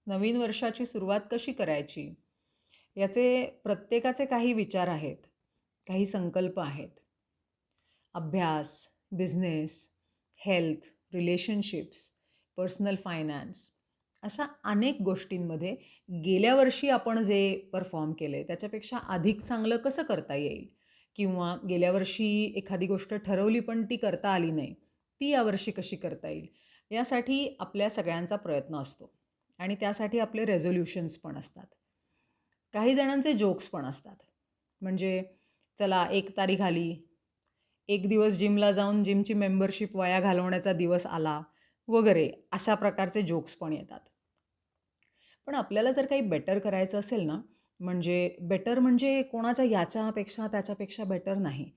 नवीन वर्षाची सुरुवात कशी करायची? याचे प्रत्येकाचे काही विचार आहेत, काही संकल्प आहेत. अभ्यास, business, health, relationships, personal finance अशा अनेक गोष्टींमध्ये गेल्या वर्षी आपण जे परफॉर्म केले त्याच्यापेक्षा अधिक चांगलं कसं करता येईल? किंवा गेल्या वर्षी एखादी गोष्ट ठरवली पण ती करता आली नाही, ती यावर्षी कशी करता येईल? यासाठी आपल्या सगळ्यांचा प्रयत्न असतो आणि त्यासाठी आपले रेझोल्युशन्स पण असतात. काही जणांचे जोक्स पण असतात. म्हणजे चला 1 तारीख आली, एक दिवस जिमला जाऊन जिमची मेंबरशिप वाया घालवण्याचा दिवस आला वगैरे अशा प्रकारचे जोक्स पण येतात. पण आपल्याला जर काही बेटर करायचं असेल ना, म्हणजे बेटर म्हणजे कोणाच्या याच्यापेक्षा त्याच्यापेक्षा बेटर नाही.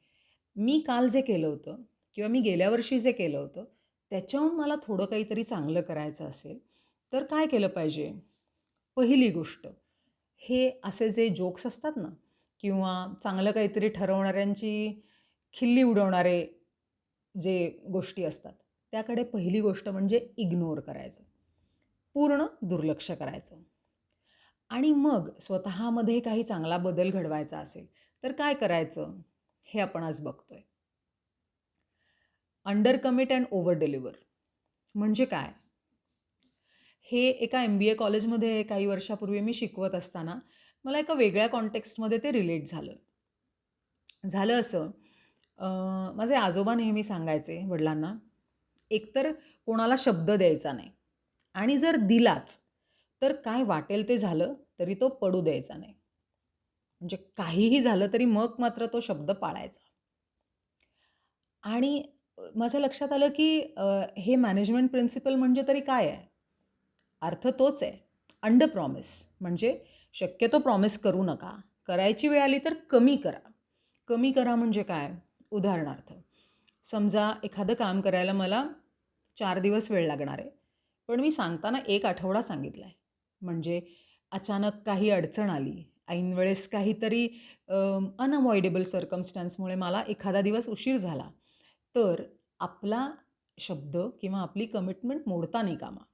मी काल जे केलं होतं किंवा मी गेल्या वर्षी जे केलं होतं, त्याच्याहून मला थोडं काहीतरी चांगलं करायचं असेल, तर काय केलं पाहिजे? पहिली गोष्ट, हे असे जे जोक्स असतात ना किंवा चांगलं काहीतरी ठरवणाऱ्यांची खिल्ली उडवणारे जे गोष्टी असतात, त्याकडे पहिली गोष्ट म्हणजे इग्नोर करायचं. पूर्ण दुर्लक्ष करायचं. आणि मग स्वतःमध्ये काही चांगला बदल घडवायचा असेल, तर काय करायचं? हे आपण आज बघतोय. Under commit and over deliver म्हणजे काय? हे एका MBA कॉलेजमध्ये काही वर्षापूर्वी मी शिकवत असताना मला एका वेगळ्या कॉन्टेक्स्टमध्ये ते रिलेट झालं. झालं असं, माझे आजोबा नेहमी सांगायचे वडिलांना, एकतर कोणाला शब्द द्यायचा नाही आणि जर दिलाच, तर काय वाटेल ते झालं तरी तो पडू द्यायचा नाही. म्हणजे काहीही झालं तरी मग मात्र तो शब्द पाळायचा. आणि माझ्या लक्षात आलं की हे मॅनेजमेंट प्रिन्सिपल म्हणजे तरी काय आहे? अर्थ तोच आहे. अंडर प्रॉमिस म्हणजे शक्यतो प्रॉमिस करू नका. करायची वेळ आली तर कमी करा. कमी करा म्हणजे काय? उदाहरणार्थ, समजा एखादं काम करायला मला 4 दिवस वेळ लागणार आहे. पण मी सांगताना 1 आठवडा सांगितला आहे. म्हणजे अचानक काही अडचण आली, ऐनवेळेस काहीतरी अनअव्हॉइडेबल सर्कमस्टन्समुळे मला एखादा दिवस उशीर झाला, तर आपला शब्द किंवा आपली कमिटमेंट मोडता नाही कामा.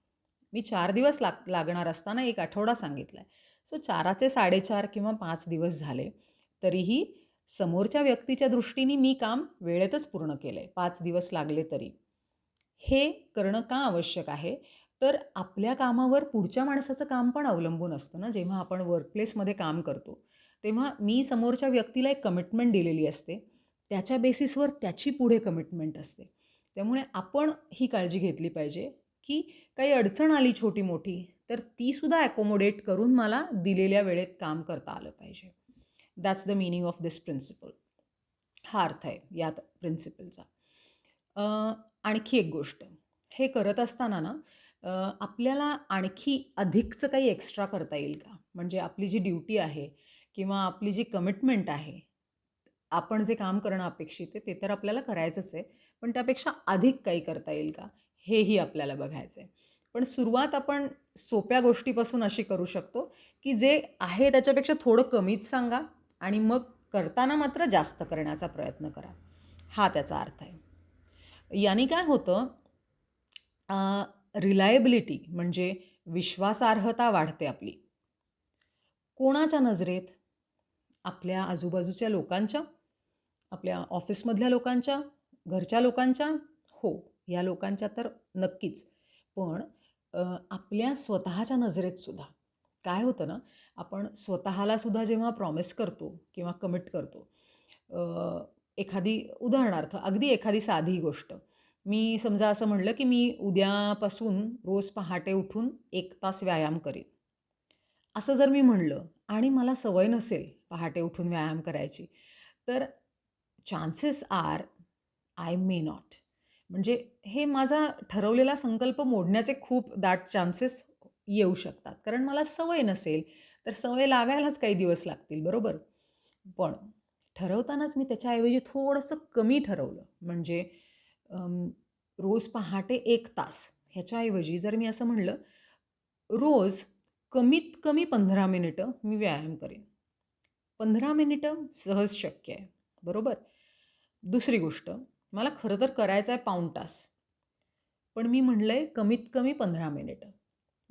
मी 4 दिवस लागणार असताना 1 आठवडा सांगितला आहे. सो 4चे 4.5 किंवा 5 दिवस झाले, तरीही समोरच्या व्यक्तीच्या दृष्टीने मी काम वेळेतच पूर्ण केलं आहे, 5 दिवस लागले तरी. हे करणं का आवश्यक आहे? तर आपल्या कामावर पुढच्या माणसाचं काम पण अवलंबून असतं ना. जेव्हा आपण वर्कप्लेसमध्ये काम करतो, तेव्हा मी समोरच्या व्यक्तीला एक कमिटमेंट दिलेली असते. त्याच्या बेसिसवर त्याची पुढे कमिटमेंट असते. त्यामुळे आपण ही काळजी घेतली पाहिजे, की काही अडचण आली छोटी-मोठी, तर तीसुद्धा ॲकोमोडेट करून मला दिलेल्या वेळेत काम करता आलं पाहिजे. That's the meaning of this principle. हा अर्थ आहे या प्रिन्सिपलचा. आणखी एक गोष्ट, हे करत असताना ना आपल्याला आणखी अधिकचं काही एक्स्ट्रा करता येईल का? म्हणजे आपली जी ड्युटी आहे किंवा आपली जी कमिटमेंट आहे, आपण जे काम करणं अपेक्षित आहे ते तर आपल्याला करायचंच आहे. पण त्यापेक्षा अधिक काही करता येईल का? हेही आपल्याला बघायचं आहे. पण सुरुवात आपण सोप्या गोष्टीपासून अशी करू शकतो, की जे आहे त्याच्यापेक्षा थोडं कमीच सांगा आणि मग करताना मात्र जास्त करण्याचा प्रयत्न करा. हा त्याचा अर्थ आहे. याने काय होतं, रिलायबिलिटी म्हणजे विश्वासार्हता वाढते आपली. कोणाच्या नजरेत? आपल्या आजूबाजूच्या लोकांच्या, आपल्या ऑफिसमधल्या लोकांच्या, घरच्या लोकांच्या? हो, या लोकांच्या तर नक्कीच. पण आपल्या स्वतःच्या नजरेत सुद्धा. काय होतं ना, आपण स्वतःला सुद्धा जेव्हा प्रॉमिस करतो किंवा कमिट करतो, एखादी उदाहरणार्थ अगदी एखादी साधी गोष्ट. मी समजा असं म्हणलं, की मी उद्यापासून रोज पहाटे उठून 1 तास व्यायाम करीन. असं जर मी म्हणलं आणि मला सवय नसेल पहाटे उठून व्यायाम करायची, तर chances are I may not. म्हणजे हे माझा ठरवलेला संकल्प मोडण्याचे खूप दाट चान्सेस येऊ शकतात. कारण मला सवय नसेल, तर सवय लागायलाच काही दिवस लागतील, बरोबर? पण ठरवतानाच मी त्याच्याऐवजी थोडंसं कमी ठरवलं. म्हणजे अं, रोज पहाटे 1 तास ह्याच्याऐवजी जर मी असं म्हणलं, रोज कमीत कमी 15 मिनिटं मी व्यायाम करेन. 15 मिनिटं सहज शक्य आहे, बरोबर? दुसरी गोष्ट, मला खरं तर करायचा आहे पाऊण तास. पण मी म्हणलंय कमीत कमी 15 मिनिटं.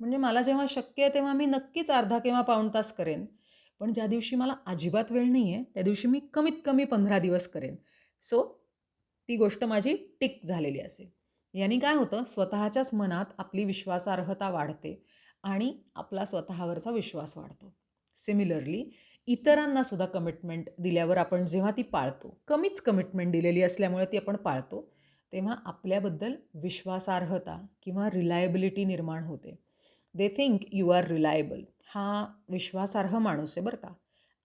म्हणजे मला जेव्हा शक्य आहे तेव्हा मी नक्कीच अर्धा किंवा पाऊण तास करेन. पण ज्या दिवशी मला अजिबात वेळ नाही आहे, त्या दिवशी मी कमीत कमी 15 दिवस करेन. सो ती गोष्ट माझी टिक झालेली असेल. याने काय होतं, स्वतःच्याच मनात आपली विश्वासार्हता वाढते आणि आपला स्वतःवरचा विश्वास वाढतो. सिमिलरली इतरांना सुद्धा कमिटमेंट दिल्यावर आपण जेव्हा ती पाळतो, कमीच कमिटमेंट दिलेली असल्यामुळे ती आपण पाळतो, तेव्हा आपल्याबद्दल विश्वासार्हता किंवा रिलायबिलिटी निर्माण होते. They think you are reliable. हा विश्वासार्ह माणूस आहे बरं का,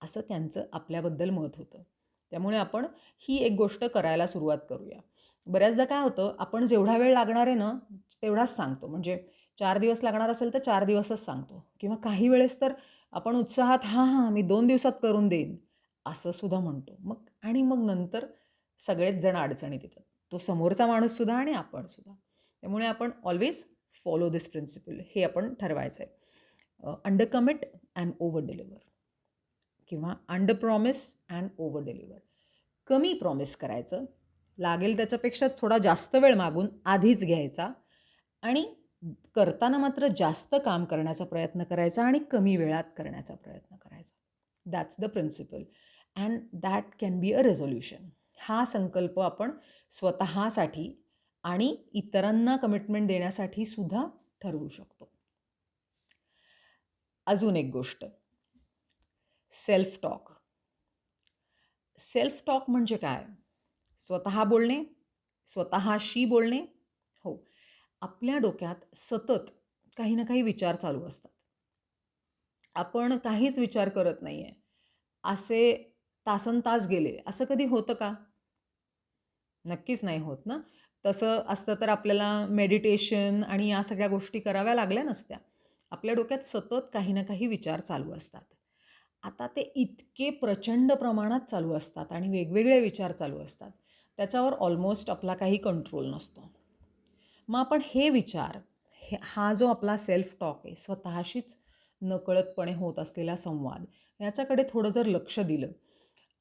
असं त्यांचं आपल्याबद्दल मत होतं. त्यामुळे आपण ही एक गोष्ट करायला सुरुवात करूया. बऱ्याचदा काय होतं, आपण जेवढा वेळ लागणार आहे ना, तेवढाच सांगतो. म्हणजे 4 दिवस लागणार असेल तर 4 दिवसच सांगतो किंवा काही वेळेस तर आपण उत्साहात हां, हां, मी 2 दिवसात करून देईन, असं सुद्धा म्हणतो. मग नंतर सगळेच जण अडचणीत येतात. तो समोरचा माणूससुद्धा आणि आपण सुद्धा. त्यामुळे आपण ऑल्वेज फॉलो दिस प्रिन्सिपल हे आपण ठरवायचं आहे. Under commit and over deliver किंवा under promise and over deliver. कमी प्रॉमिस करायचं, लागेल त्याच्यापेक्षा थोडा जास्त वेळ मागून आधीच घ्यायचा आणि करताना मात्र जास्त काम करण्याचा प्रयत्न करायचा आणि कमी वेळात करण्याचा प्रयत्न करायचा. That's the principle and that can be a resolution. हा संकल्प आपण स्वतःसाठी आणि इतरांना कमिटमेंट देण्यासाठी सुद्धा ठरवू शकतो. अजून एक गोष्ट, सेल्फ टॉक. सेल्फ टॉक म्हणजे काय? स्वतः बोलणे, स्वतःशी बोलणे. हो, आपल्या डोक्यात सतत काही ना काही विचार चालू असतात. आपण काहीच विचार करत नाही आहे, असे तासनतास गेले, असं कधी होतं का? नक्कीच नाही होत ना. तसं असतं तर आपल्याला मेडिटेशन आणि या सगळ्या गोष्टी कराव्या लागल्या नसत्या. आपल्या डोक्यात सतत काही ना काही विचार चालू असतात. आता ते इतके प्रचंड प्रमाणात चालू असतात आणि वेगवेगळे विचार चालू असतात. त्याच्यावर ऑलमोस्ट आपला काही कंट्रोल नसतो. मग आपण हे विचार, हा जो आपला सेल्फ टॉक आहे, स्वतःशीच नकळतपणे होत असलेला संवाद, याच्याकडे थोडं जर लक्ष दिलं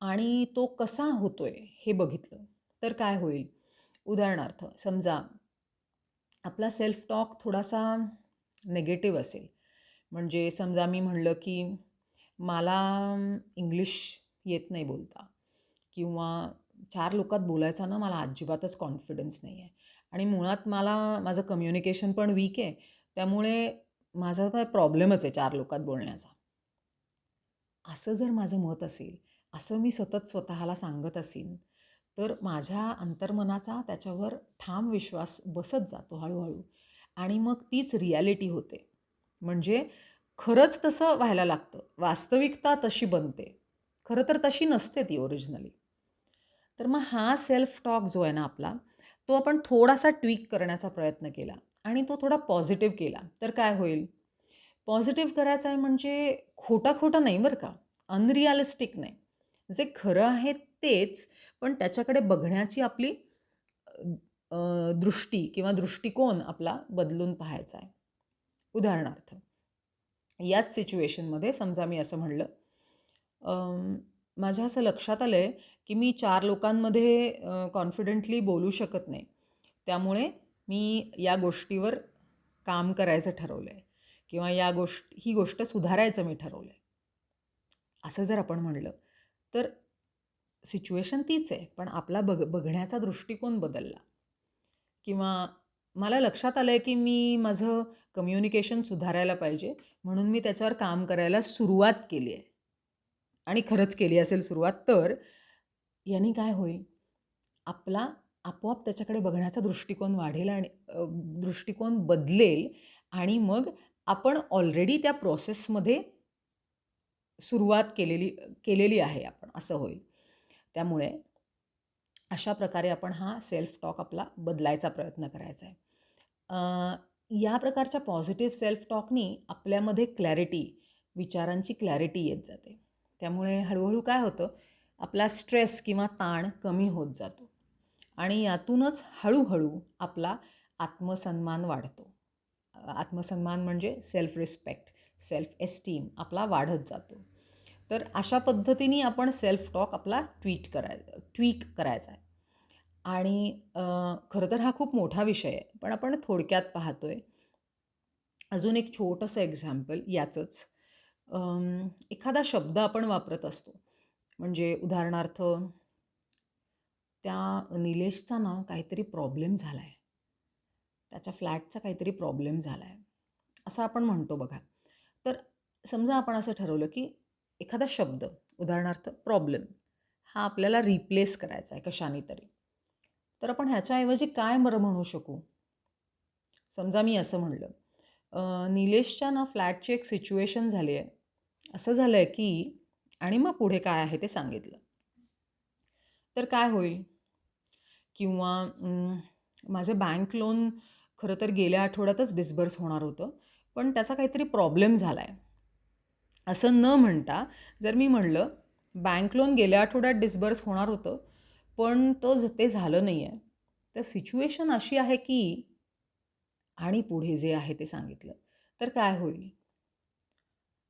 आणि तो कसा होतोय हे बघितलं, तर काय होईल? उदाहरणार्थ समजा आपला सेल्फ टॉक थोडासा निगेटिव्ह असेल. म्हणजे समजा मी म्हणलं की मला इंग्लिश येत नाही बोलता किंवा 4 लोकात बोलायचा ना मला अजिबातच कॉन्फिडन्स नाही आहे आणि मुळात माझं कम्युनिकेशन पण वीक आहे. त्यामुळे माझा काय प्रॉब्लेमच आहे 4 लोकात बोलण्याचा. असं जर माझं मत असेल, असं मी सतत स्वतःला सांगत असीन, तर माझ्या अंतर्मनाचा त्याच्यावर ठाम विश्वास बसत जातो हळूहळू आणि मग तीच रिॲलिटी होते. म्हणजे खरंच तसं व्हायला लागतं. वास्तविकता तशी बनते. खरं तर तशी नसते ती ओरिजिनली. तर मग हा सेल्फ टॉक जो आहे ना आपला, तो आपण थोडासा ट्विक करण्याचा प्रयत्न केला आणि तो थोडा पॉझिटिव्ह केला, तर काय होईल? पॉझिटिव्ह करायचं आहे म्हणजे खोटं नाही बरं का, अनरिअलिस्टिक नाही. जे खरं आहे तेच, पण त्याच्याकडे बघण्याची आपली दृष्टी किंवा दृष्टिकोन आपला बदलून पाहायचा आहे. उदाहरणार्थ, याच सिच्युएशनमध्ये समजा मी असं म्हणलं, माझ्या असं लक्षात आलं आहे की मी 4 लोकांमध्ये कॉन्फिडेंटली बोलू शकत नाही. त्यामुळे मी या गोष्टीवर काम करायचं ठरवलं आहे किंवा ही गोष्ट सुधारायचं मी ठरवलं आहे. असं जर आपण म्हणलं, तर सिच्युएशन तीच आहे, पण आपला बघण्याचा दृष्टिकोन बदलला. किंवा मला लक्षात आलं आहे की मी माझं कम्युनिकेशन सुधारायला पाहिजे, म्हणून मी त्याच्यावर काम करायला सुरुवात केली आहे आणि खरंच केली असेल सुरुवात, तर याने काय होईल? आपला आपोआप त्याच्याकडे बघण्याचा दृष्टिकोन वाढेल आणि दृष्टिकोन बदलेल आणि मग आपण ऑलरेडी त्या प्रोसेसमध्ये सुरुवात केलेली आहे आपण, असं होईल. त्यामुळे अशा प्रकारे आपण हा सेल्फ टॉक आपला बदलायचा प्रयत्न करायचा आहे. या प्रकारच्या पॉझिटिव्ह सेल्फ टॉकनी आपल्यामध्ये क्लॅरिटी, विचारांची क्लॅरिटी येत जाते. त्यामुळे हळूहळू काय होतं, आपला स्ट्रेस किंवा ताण कमी होत जातो आणि यातूनच हळूहळू आपला आत्मसन्मान वाढतो. आत्मसन्मान म्हणजे सेल्फ रिस्पेक्ट, सेल्फ एस्टीम आपला वाढत जातो. तर अशा पद्धतीने आपण सेल्फ टॉक आपला ट्वीक करायचा आहे. आणि खरं तर हा खूप मोठा विषय आहे, पण आपण थोडक्यात पाहतोय. अजून एक छोटंसं एक्झाम्पल याचंच. एखादा शब्द आपण वापरत असतो. म्हणजे उदाहरणार्थ, त्या निलेशचा ना काहीतरी प्रॉब्लेम झाला आहे. त्याच्या फ्लॅटचा काहीतरी प्रॉब्लेम झाला आहे. असं आपण म्हणतो बघा. तर समजा आपण असं ठरवलं, की एखादा शब्द, उदाहरणार्थ प्रॉब्लेम, हा आपल्याला रिप्लेस करायचा आहे कशाने तरी. तर आपण ह्याच्याऐवजी काय बरं म्हणू शकू? समजा मी असं म्हणलं, निलेशच्या ना फ्लॅटची एक सिच्युएशन झाली आहे. असं झालं आहे की, आणि मग पुढे काय आहे ते सांगितलं. तर काय होईल? किंवा माझं बँक लोन खरं तर गेल्या आठवड्यातच डिस्बर्स होणार होतं, पण त्याचा काहीतरी प्रॉब्लेम झाला आहे. असं न म्हणता जर मी म्हणलं, बँक लोन गेल्या आठवड्यात डिस्बर्स होणार होतं, पण ते झालं नाही आहे. तर सिच्युएशन अशी आहे की, आणि पुढे जे आहे ते सांगितलं. तर काय होईल?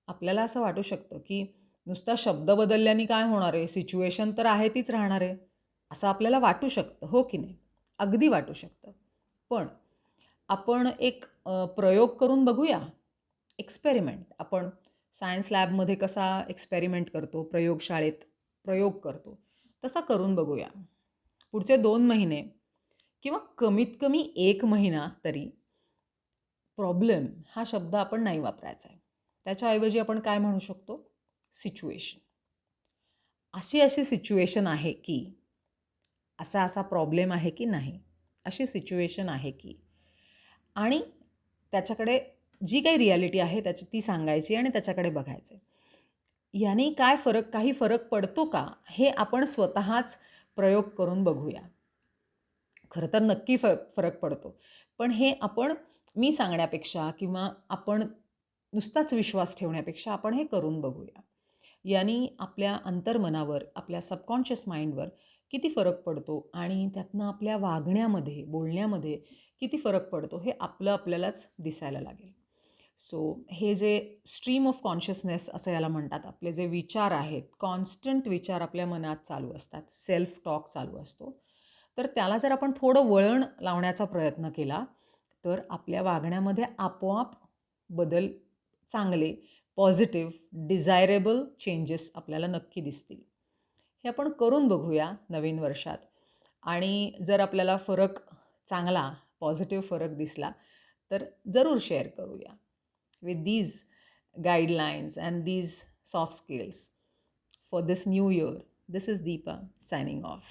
आपल्याला असं वाटू शकतं की नुसता शब्द बदलल्याने काय होणार आहे? सिच्युएशन तर आहे तीच राहणार आहे. असं आपल्याला वाटू शकतं, हो की नाही? अगदी वाटू शकतं. पण आपण एक प्रयोग करून बघूया. एक्सपेरिमेंट. आपण सायन्स लॅबमध्ये कसा एक्सपेरिमेंट करतो, प्रयोगशाळेत प्रयोग करतो, तसा करून बघूया. पुढचे 2 महिने किंवा कमीत कमी 1 महिना तरी प्रॉब्लेम हा शब्द आपण नाही वापरायचा आहे. त्याच्याऐवजी आपण काय म्हणू शकतो? सिच्युएशन. अशी सिच्युएशन आहे की, असा प्रॉब्लेम आहे की नाही, अशी सिच्युएशन आहे की, आणि त्याच्याकडे जी काही रिॲलिटी आहे ती सांगायची आणि त्याच्याकडे बघायचं. याने काही फरक पडतो का? हे आपण स्वतःच प्रयोग करून बघूया. खरं तर नक्की फरक पडतो. पण हे आपण मी सांगण्यापेक्षा किंवा आपण नुसताच विश्वास ठेवण्यापेक्षा आपण हे करून बघूया. यानी आपल्या अंतर्मनावर, आपल्या सबकॉन्शियस माइंडवर किती फरक पडतो आणि त्यातनं आपल्या वागण्यामध्ये, बोलण्यामध्ये किती फरक पडतो हे आपल्यालाच दिसायला लागेल. सो हे जे स्ट्रीम ऑफ कॉन्शियसनेस असं याला म्हणतात, आपले जे विचार आहेत, कॉन्स्टंट विचार आपल्या मनात चालू असतात, सेल्फ टॉक चालू असतो. तर त्याला जर आपण थोडं वळण लावण्याचा प्रयत्न केला, तर आपल्या वागण्यामध्ये आपोआप बदल, चांगले, पॉझिटिव्ह, डिझायरेबल चेंजेस आपल्याला नक्की दिसतील. हे आपण करून बघूया नवीन वर्षात. आणि जर आपल्याला फरक चांगला, पॉझिटिव्ह फरक दिसला, तर जरूर शेअर करूया. With these guidelines and these soft skills for this new year, this is Deepa signing off.